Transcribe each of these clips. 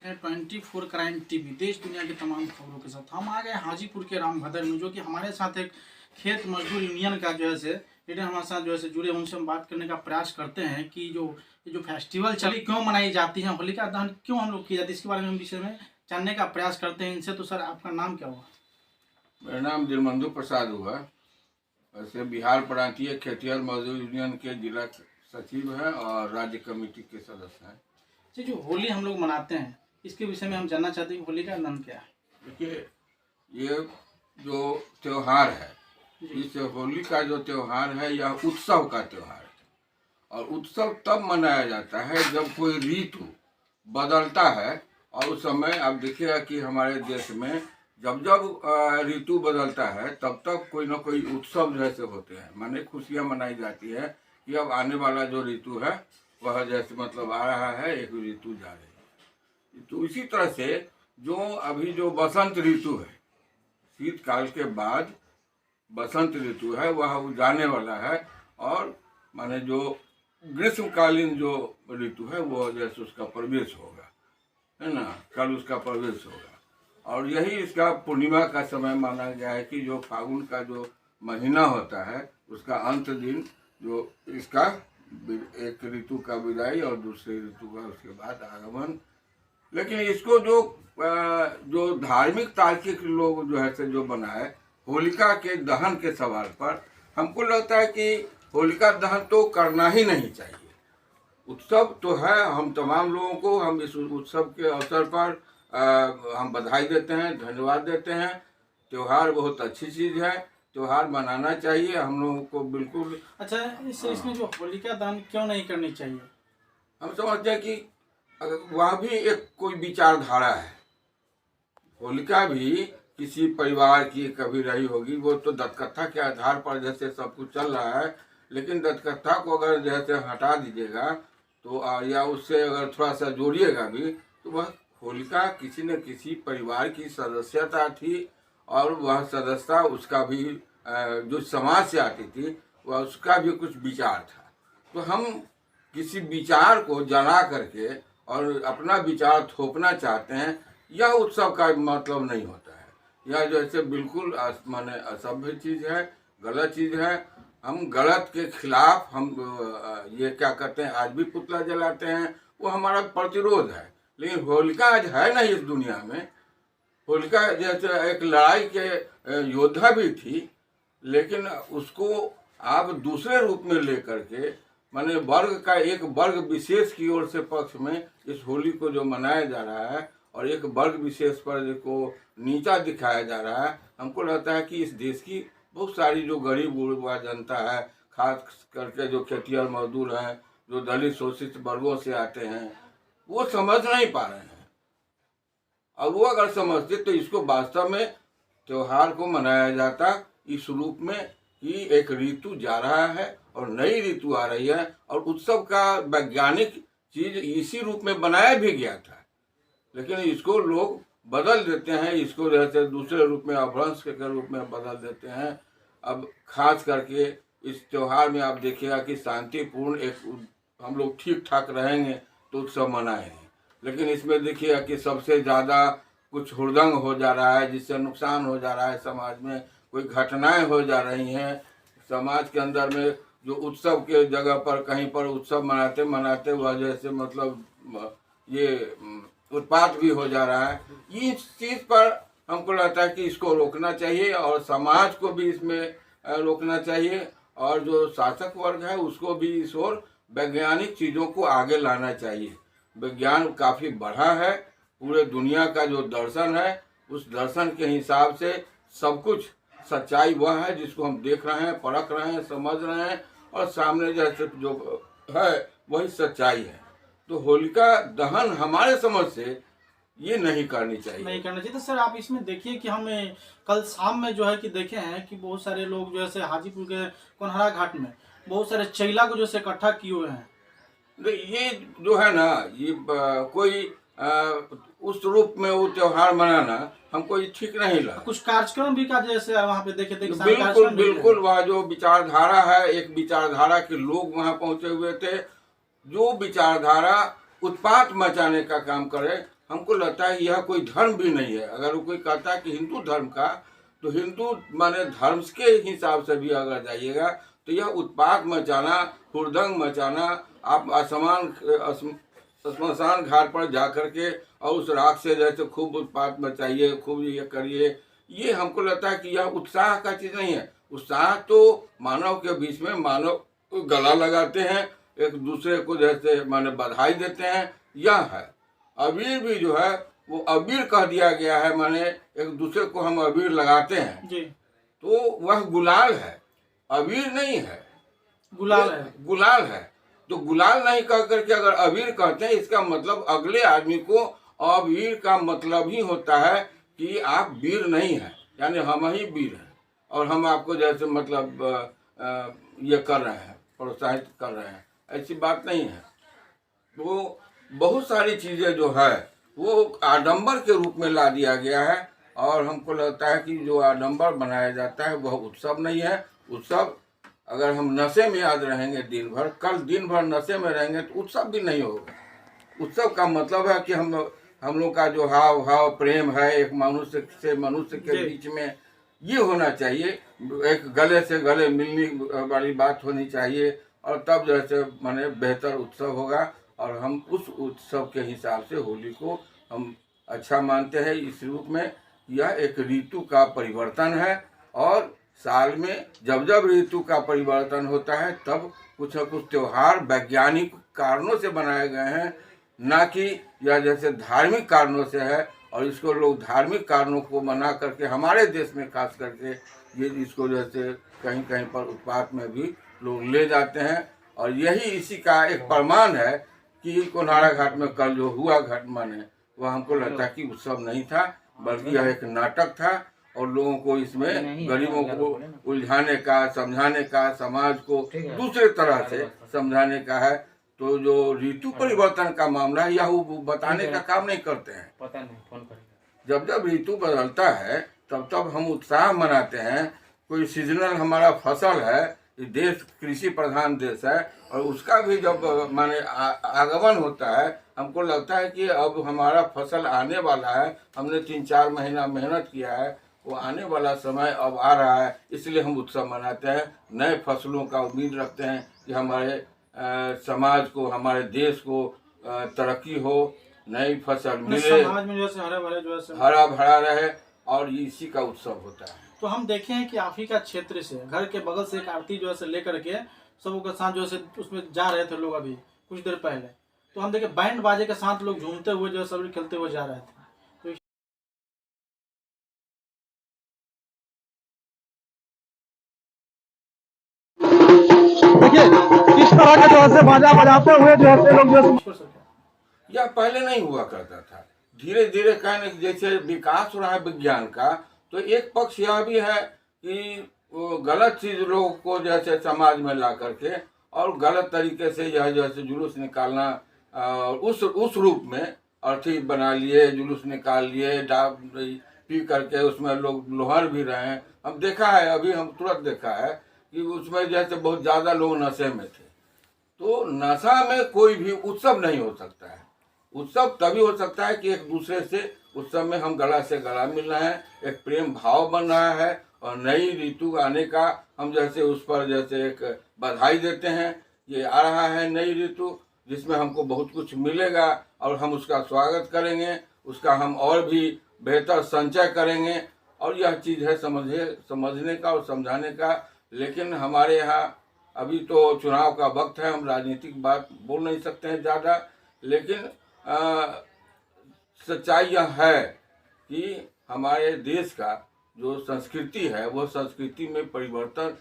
24 crime TV देश दुनिया की तमाम खबरों के साथ हम आ गए हाजीपुर के रामभद्र में, जो कि हमारे साथ एक खेत मजदूर यूनियन का जो है से लीडर हमारे साथ जो है से जुड़े, उनसे हम बात करने का प्रयास करते हैं कि जो फेस्टिवल चली क्यों मनाई जाती है, होलिका दहन क्यों हम लोग की जाती है, इसके बारे में हम विषय में जानने का प्रयास करते हैं इनसे। तो सर, आपका नाम क्या हुआ? मेरा नाम दिलमंदु प्रसाद हुआ। वैसे बिहार प्रांतीय खेतिहर मजदूर यूनियन के जिला सचिव हैं और राज्य कमेटी के सदस्य हैं। जो होली हम लोग मनाते हैं, इसके विषय में हम जानना चाहते हैं कि होलिका दहन क्या है। देखिए, ये जो त्योहार है, इस होली का जो त्योहार है यह उत्सव का त्योहार है। और उत्सव तब मनाया जाता है जब कोई ऋतु बदलता है। और उस समय आप देखिएगा कि हमारे देश में जब जब ऋतु बदलता है तब तब कोई ना कोई उत्सव जैसे होते हैं, माने खुशियाँ मनाई जाती है कि अब आने वाला जो ऋतु है वह जैसे मतलब आ रहा है, एक ऋतु जा रही है। तो इसी तरह से जो अभी जो बसंत ऋतु है, शीतकाल के बाद बसंत ऋतु है, वह जाने वाला है। और माने जो ग्रीष्मकालीन जो ऋतु है वो जैसे उसका प्रवेश होगा, है ना, कल उसका प्रवेश होगा। और यही इसका पूर्णिमा का समय माना गया है कि जो फागुन का जो महीना होता है उसका अंत दिन जो इसका एक ऋतु का विदाई और दूसरे ऋतु का उसके बाद आगमन। लेकिन इसको जो धार्मिक तार्किक लोग जो है से जो बनाए होलिका के दहन के सवाल पर, हमको लगता है कि होलिका दहन तो करना ही नहीं चाहिए। उत्सव तो है, हम तमाम लोगों को हम इस उत्सव के अवसर पर हम बधाई देते हैं, धन्यवाद देते हैं। त्योहार बहुत अच्छी चीज़ है, त्योहार मनाना चाहिए हम लोगों को बिल्कुल। अच्छा, इसमें जो होलिका दहन क्यों नहीं करनी चाहिए? हम समझते हैं कि वह भी एक कोई विचारधारा है। होलिका भी किसी परिवार की कभी रही होगी, वो तो दंतकथा के आधार पर जैसे सब कुछ चल रहा है। लेकिन दंतकथा को अगर जैसे हटा दीजिएगा तो या उससे अगर थोड़ा सा जोड़िएगा भी, तो वह होलिका किसी न किसी परिवार की सदस्यता थी। और वह सदस्यता उसका भी जो समाज से आती थी वह उसका भी कुछ विचार था। तो हम किसी विचार को जला करके और अपना विचार थोपना चाहते हैं, यह उत्सव का मतलब नहीं होता है। यह जैसे बिल्कुल माने असभ्य चीज़ है, गलत चीज़ है। हम गलत के खिलाफ हम ये क्या करते हैं, आज भी पुतला जलाते हैं, वो हमारा प्रतिरोध है। लेकिन होलिका आज है नहीं इस दुनिया में। होलिका जैसे एक लड़ाई के योद्धा भी थी, लेकिन उसको आप दूसरे रूप में लेकर के माने वर्ग का एक वर्ग विशेष की ओर से पक्ष में इस होली को जो मनाया जा रहा है और एक वर्ग विशेष पर को नीचा दिखाया जा रहा है। हमको लगता है कि इस देश की बहुत सारी जो गरीब गुरबा जनता है, खास करके जो खेतिहर मजदूर हैं, जो दलित शोषित वर्गों से आते हैं, वो समझ नहीं पा रहे हैं। और वो अगर समझते तो इसको वास्तव में त्योहार को मनाया जाता इस रूप में कि एक ऋतु जा रहा है और नई ऋतु आ रही है। और उत्सव का वैज्ञानिक चीज इसी रूप में बनाया भी गया था, लेकिन इसको लोग बदल देते हैं, इसको जैसे दूसरे रूप में अपभ्रंश के रूप में बदल देते हैं। अब खास करके इस त्योहार में आप देखिएगा कि शांतिपूर्ण एक हम लोग ठीक ठाक रहेंगे तो उत्सव मनाएंगे। लेकिन इसमें देखिएगा कि सबसे ज़्यादा कुछ हुड़दंग हो जा रहा है, जिससे नुकसान हो जा रहा है, समाज में कोई घटनाएं हो जा रही हैं। समाज के अंदर में जो उत्सव के जगह पर कहीं पर उत्सव मनाते मनाते वजह से मतलब ये उत्पात भी हो जा रहा है। इस चीज़ पर हमको लगता है कि इसको रोकना चाहिए और समाज को भी इसमें रोकना चाहिए। और जो शासक वर्ग है उसको भी इस ओर वैज्ञानिक चीज़ों को आगे लाना चाहिए। विज्ञान काफ़ी बढ़ा है, पूरे दुनिया का जो दर्शन है उस दर्शन के हिसाब से सब कुछ सच्चाई वह है जिसको हम देख रहे हैं, परख रहे हैं, समझ रहे हैं और सामने जैसे जो है वही सच्चाई है। तो होलिका दहन हमारे समझ से ये नहीं करनी चाहिए। तो सर, आप इसमें देखिए कि हमें कल शाम में जो है कि देखे हैं कि बहुत सारे लोग जो है हाजीपुर के कोनहरा घाट में बहुत सारे चैला को जो से इकट्ठा किए हुए हैं। ये जो है ना, ये कोई उस रूप में वो त्योहार मनाना हमको ये ठीक नहीं लगा। कुछ कार्यक्रम भी का जैसे वहाँ पे देखे थे, बिल्कुल बिल्कुल वह जो विचारधारा है, एक विचारधारा के लोग वहाँ पहुँचे हुए थे जो विचारधारा उत्पात मचाने का काम करे। हमको लगता है यह कोई धर्म भी नहीं है। अगर वो कोई कहता है कि हिंदू धर्म का, तो हिंदू माने धर्म के हिसाब से भी अगर जाइएगा तो यह उत्पात मचाना, हुड़दंग मचाना, आप श्मशान घाट पर जा करके और उस राख से जैसे खूब उत्पात मचाइए, खूब ये करिए, ये हमको लगता है कि यह उत्साह का चीज़ नहीं है। उत्साह तो मानव के बीच में मानव गला लगाते हैं, एक दूसरे को जैसे माने बधाई देते हैं, यह है। अबीर भी जो है वो अबीर कह दिया गया है, माने एक दूसरे को हम अबीर लगाते हैं जी। तो वह गुलाल है, अबीर नहीं है, गुलाल है। गुलाल है। तो गुलाल नहीं कह करके अगर अबीर कहते हैं, इसका मतलब अगले आदमी को अबीर का मतलब ही होता है कि आप वीर नहीं हैं, यानी हम ही वीर हैं और हम आपको जैसे मतलब ये कर रहे हैं, प्रोत्साहित कर रहे हैं, ऐसी बात नहीं है। तो बहुत सारी चीज़ें जो है वो आडंबर के रूप में ला दिया गया है और हमको लगता है कि जो आडंबर बनाया जाता है वह उत्सव नहीं है। उत्सव अगर हम नशे में याद रहेंगे दिन भर, कल दिन भर नशे में रहेंगे तो उत्सव भी नहीं होगा। उत्सव का मतलब है कि हम लोग का जो हाव भाव प्रेम है एक मनुष्य से मनुष्य के बीच में, ये होना चाहिए। एक गले से गले मिलने वाली बात होनी चाहिए और तब जैसे माने बेहतर उत्सव होगा। और हम उस उत्सव के हिसाब से होली को हम अच्छा मानते हैं। इस रूप में यह एक ऋतु का परिवर्तन है और साल में जब जब ऋतु का परिवर्तन होता है तब कुछ न कुछ त्यौहार वैज्ञानिक कारणों से बनाए गए हैं, ना कि यह जैसे धार्मिक कारणों से है। और इसको लोग धार्मिक कारणों को मना करके हमारे देश में खास करके ये इसको जैसे कहीं कहीं पर उत्पात में भी लोग ले जाते हैं। और यही इसी का एक प्रमाण है कि कोनारा घाट में कल जो हुआ घटना है वह हमको लगता है कि उत्सव नहीं था, बल्कि यह एक नाटक था और लोगों को इसमें गरीबों को उलझाने का, समझाने का, समाज को दूसरे तरह से समझाने का है। तो जो ऋतु परिवर्तन का मामला है यह वो बताने का काम नहीं करते हैं। पता नहीं फोन करेंगे। जब जब ऋतु बदलता है तब तब हम उत्साह मनाते हैं। कोई सीजनल हमारा फसल है, ये देश कृषि प्रधान देश है और उसका भी जब माने आगमन होता है हमको लगता है कि अब हमारा फसल आने वाला है, हमने 3-4 महीना मेहनत किया है, वो आने वाला समय अब आ रहा है, इसलिए हम उत्सव मनाते हैं। नए फसलों का उम्मीद रखते हैं कि हमारे समाज को, हमारे देश को तरक्की हो, नई फसल मिले, समाज में जैसे हरा भरा जो है हरा भरा रहे और इसी का उत्सव होता है। तो हम देखे हैं कि आप ही का क्षेत्र से घर के बगल से एक आरती जो है लेकर के सबों के साथ जो है उसमें जा रहे थे लोग अभी कुछ देर पहले, तो हम देखे बैंड बाजे के साथ लोग झूमते हुए जो है सब खेलते हुए जा रहे थे। देखिए किस तरह के जो है बाजा बजाते हुए जो है लोग जो है यह पहले नहीं हुआ करता था। धीरे धीरे कहने जैसे विकास हो रहा है विज्ञान का, तो एक पक्ष यह भी है कि वो गलत चीज लोगों को जैसे समाज में ला करके और गलत तरीके से यह जैसे जुलूस निकालना, उस रूप में अर्थी बना लिए, जुलूस निकाल लिए, पी करके उसमें लोग लोहर भी रहे हैं। हम देखा है, अभी हम तुरंत देखा है कि उसमें जैसे बहुत ज़्यादा लोग नशे में थे। तो नशा में कोई भी उत्सव नहीं हो सकता है। उत्सव तभी हो सकता है कि एक दूसरे से उत्सव में हम गला से गला मिल रहे हैं, एक प्रेम भाव बन रहा है और नई ऋतु आने का हम जैसे उस पर जैसे एक बधाई देते हैं। ये आ रहा है नई ऋतु जिसमें हमको बहुत कुछ मिलेगा और हम उसका स्वागत करेंगे, उसका हम और भी बेहतर संचय करेंगे। और यह चीज़ है समझने का और समझाने का। लेकिन हमारे यहाँ अभी तो चुनाव का वक्त है, हम राजनीतिक बात बोल नहीं सकते हैं ज़्यादा, लेकिन सच्चाई यह है कि हमारे देश का जो संस्कृति है वो संस्कृति में परिवर्तन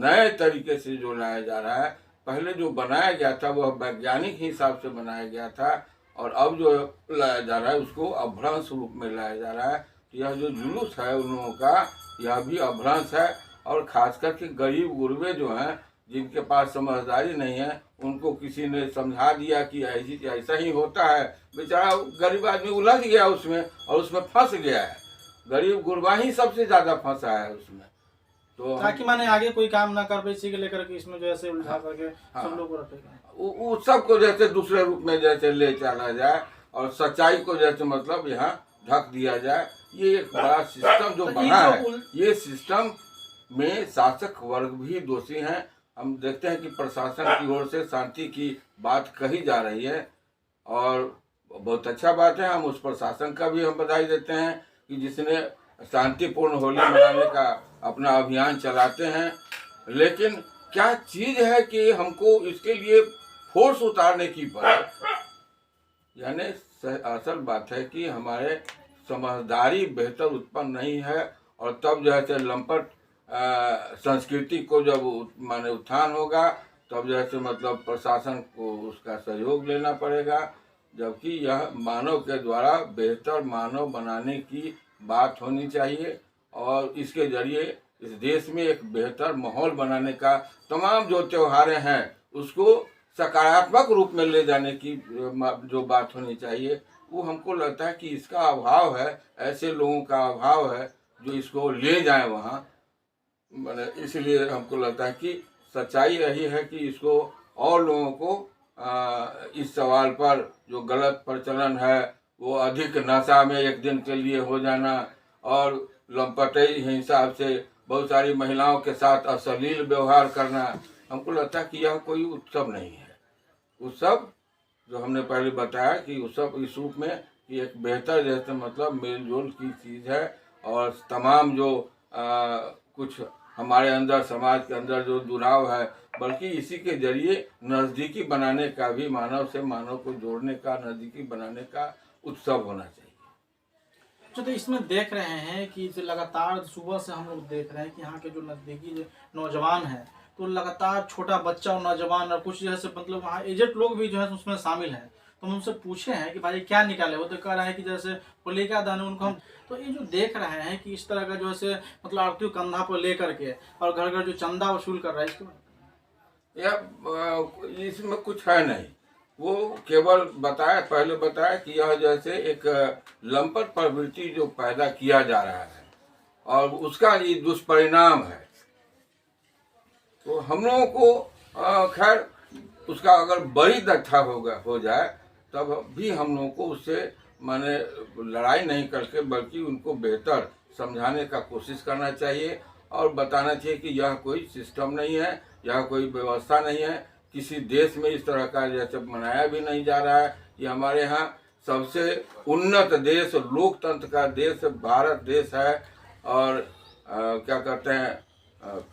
नए तरीके से जो लाया जा रहा है। पहले जो बनाया गया था वह वैज्ञानिक हिसाब से बनाया गया था और अब जो लाया जा रहा है उसको अभ्रंश रूप में लाया जा रहा है। यह जो जुलूस है उन लोगों का, यह भी अभ्रंश है। और खास करके गरीब गुरबे जो हैं, जिनके पास समझदारी नहीं है, उनको किसी ने समझा दिया कि ऐसा ही होता है। बेचारा गरीब आदमी उलझ गया उसमें और उसमें फंस गया है। गरीब गुरबा ही सबसे ज़्यादा फंसा है उसमें। तो ताकि माने आगे कोई काम ना कर पाए, इसी के लेकर के इसमें जो है उल्टा करके सब लोग को रखेगा। वो सबको जैसे दूसरे रूप में जैसे ले चला जाए और सच्चाई को जैसे मतलब यहाँ ढक दिया जाए। ये एक बड़ा सिस्टम जो तो बना ये है, जो ये सिस्टम में शासक वर्ग भी दोषी हैं। हम देखते हैं कि प्रशासन की ओर से शांति की बात कही जा रही है और बहुत अच्छा बात है। हम उस प्रशासन का भी हम बधाई देते हैं कि जिसने शांतिपूर्ण होली मनाने का अपना अभियान चलाते हैं। लेकिन क्या चीज है कि हमको इसके लिए फोर्स उतारने की पड़े, यानी असल बात है कि हमारे समझदारी बेहतर उत्पन्न नहीं है। और तब जैसे लंपट संस्कृति को जब माने उत्थान होगा, तब जैसे मतलब प्रशासन को उसका सहयोग लेना पड़ेगा। जबकि यह मानव के द्वारा बेहतर मानव बनाने की बात होनी चाहिए और इसके जरिए इस देश में एक बेहतर माहौल बनाने का तमाम जो त्योहारें हैं उसको सकारात्मक रूप में ले जाने की जो बात होनी चाहिए, वो हमको लगता है कि इसका अभाव है। ऐसे लोगों का अभाव है जो इसको ले जाएं वहाँ। मैंने इसलिए हमको लगता है कि सच्चाई यही है कि इसको और लोगों को इस सवाल पर जो गलत प्रचलन है वो अधिक नशा में एक दिन के लिए हो जाना और लंपटई हिसाब से बहुत सारी महिलाओं के साथ अश्लील व्यवहार करना, हमको लगता है कि यह कोई उत्सव नहीं है। उत्सव जो हमने पहले बताया कि उत्सव इस रूप में कि एक बेहतर जैसे मतलब मेलजोल की चीज़ है और तमाम जो कुछ हमारे अंदर समाज के अंदर जो जुड़ाव है, बल्कि इसी के जरिए नज़दीकी बनाने का भी, मानव से मानव को जोड़ने का, नज़दीकी बनाने का उत्सव होना चाहिए। तो इसमें देख रहे हैं कि लगातार सुबह से हम लोग देख रहे हैं कि यहाँ के जो नज़दीकी जो नौजवान हैं तो लगातार छोटा बच्चा और नौजवान और कुछ जैसे मतलब वहाँ एजेड लोग भी जो है उसमें शामिल हैं। तो हम उनसे पूछे हैं कि भाई क्या निकाले, वो तो कह रहे हैं कि जैसे होलिका दहन उनको हम, तो ये जो देख रहे हैं कि इस तरह का जो है मतलब आरती कंधा पर लेकर के और घर घर जो चंदा वसूल कर रहा है, इसके या इसमें कुछ है नहीं। वो केवल पहले बताया कि यह जैसे एक लंपट प्रवृत्ति जो पैदा किया जा रहा है और उसका ये दुष्परिणाम है। तो हम लोगों को खैर उसका अगर बड़ी दत्था हो जाए तब भी हम लोगों को उससे माने लड़ाई नहीं करके बल्कि उनको बेहतर समझाने का कोशिश करना चाहिए और बताना चाहिए कि यह कोई सिस्टम नहीं है, यह कोई व्यवस्था नहीं है। किसी देश में इस तरह का जैसे मनाया भी नहीं जा रहा है। ये हमारे यहाँ सबसे उन्नत देश, लोकतंत्र का देश भारत देश है और क्या कहते हैं,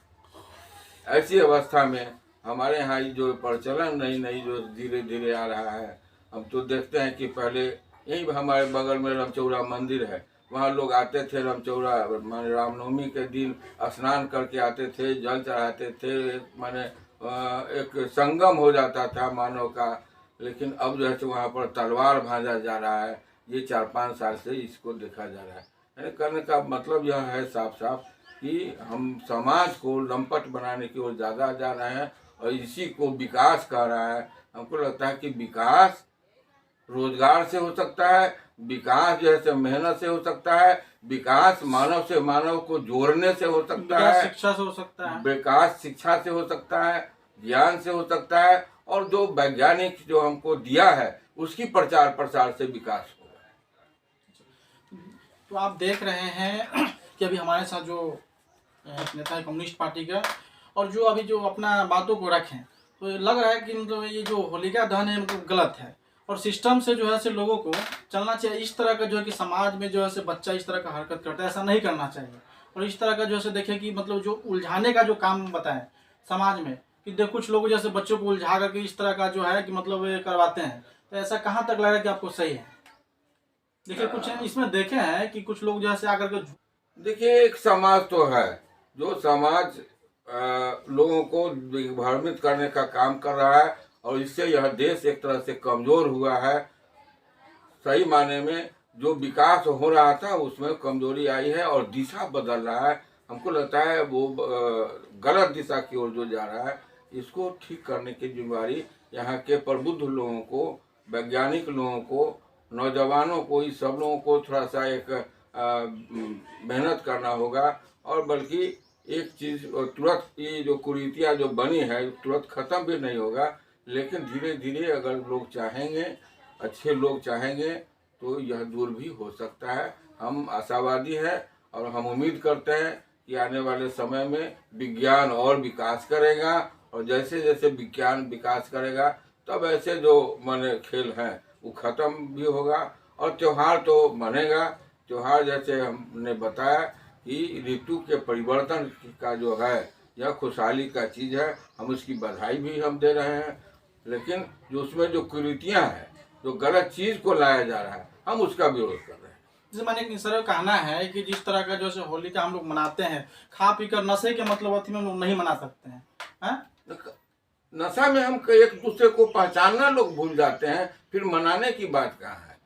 ऐसी अवस्था में हमारे यहाँ ये जो प्रचलन नई जो धीरे धीरे आ रहा है। हम तो देखते हैं कि पहले यही हमारे बगल में रामचौरा मंदिर है, वहाँ लोग आते थे रामचौरा माने रामनवमी के दिन स्नान करके आते थे, जल चढ़ाते थे, माने एक संगम हो जाता था मानव का। लेकिन अब जो है वहाँ पर तलवार भांजा जा रहा है। ये 4-5 साल से इसको देखा जा रहा है। यानी कहने का मतलब यह है साफ साफ कि हम समाज को लंपट बनाने की ओर ज़्यादा जा रहे हैं और इसी को विकास कह रहा है। हमको लगता है कि विकास रोजगार से हो सकता है, विकास जैसे मेहनत से हो सकता है, विकास मानव से मानव को जोड़ने से हो सकता है, शिक्षा से हो सकता है, विकास शिक्षा से हो सकता है, ज्ञान से हो सकता है और जो वैज्ञानिक जो हमको दिया है उसकी प्रचार प्रसार से विकास होगा। तो आप देख रहे हैं कि अभी हमारे साथ जो नेता है कम्युनिस्ट पार्टी का और जो अभी जो अपना बातों को रखें तो लग रहा है कि मतलब ये जो होलिका दहन है मतलब गलत है और सिस्टम से जो है से लोगों को चलना चाहिए। इस तरह का जो है कि समाज में जो है से बच्चा इस तरह का हरकत करता है, ऐसा नहीं करना चाहिए। और इस तरह का जो है देखें कि मतलब जो उलझाने का जो काम बताएं समाज में कि देख कुछ लोग जैसे बच्चों को उलझा करके इस तरह का जो है कि मतलब ये करवाते हैं, तो ऐसा कहाँ तक लग रहा है कि आपको सही है? देखिए कुछ इसमें देखे हैं कि कुछ लोग जैसे आकर के, देखिए एक समाज तो है जो समाज लोगों को भ्रमित करने का काम कर रहा है और इससे यह देश एक तरह से कमजोर हुआ है। सही माने में जो विकास हो रहा था उसमें कमजोरी आई है और दिशा बदल रहा है। हमको लगता है वो गलत दिशा की ओर जो जा रहा है, इसको ठीक करने की जिम्मेदारी यहाँ के प्रबुद्ध लोगों को, वैज्ञानिक लोगों को, नौजवानों को, इस सब लोगों को थोड़ा सा एक मेहनत करना होगा। और बल्कि एक चीज़ तुरंत ये जो कुरीतियाँ जो बनी है तुरंत ख़त्म भी नहीं होगा, लेकिन धीरे धीरे अगर लोग चाहेंगे अच्छे लोग चाहेंगे तो यह दूर भी हो सकता है। हम आशावादी हैं और हम उम्मीद करते हैं कि आने वाले समय में विज्ञान और विकास करेगा, और जैसे जैसे विज्ञान विकास करेगा तब ऐसे जो माने खेल हैं वो खत्म भी होगा और त्योहार तो मनेगा। त्योहार जैसे हमने बताया कि ऋतु के परिवर्तन का जो है यह खुशहाली का चीज़ है, हम उसकी बधाई भी हम दे रहे हैं। लेकिन जो उसमें जो कुरीतियाँ हैं, जो गलत चीज़ को लाया जा रहा है, हम उसका विरोध कर रहे हैं। जैसे मैंने सर कहना है कि जिस तरह का जो है होली का हम लोग मनाते हैं, खा पी कर नशे के मतलब अथी में हम लोग नहीं मना सकते हैं, नशा में हम एक दूसरे को पहचानना लोग भूल जाते हैं, फिर मनाने की बात कहाँ है।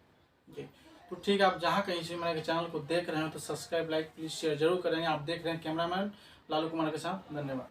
जी तो ठीक है, आप जहाँ कहीं से मेरे चैनल को देख रहे हो तो सब्सक्राइब, लाइक, प्लीज शेयर जरूर करेंगे। आप देख रहे हैं कैमरामैन लालू कुमार के साथ। धन्यवाद।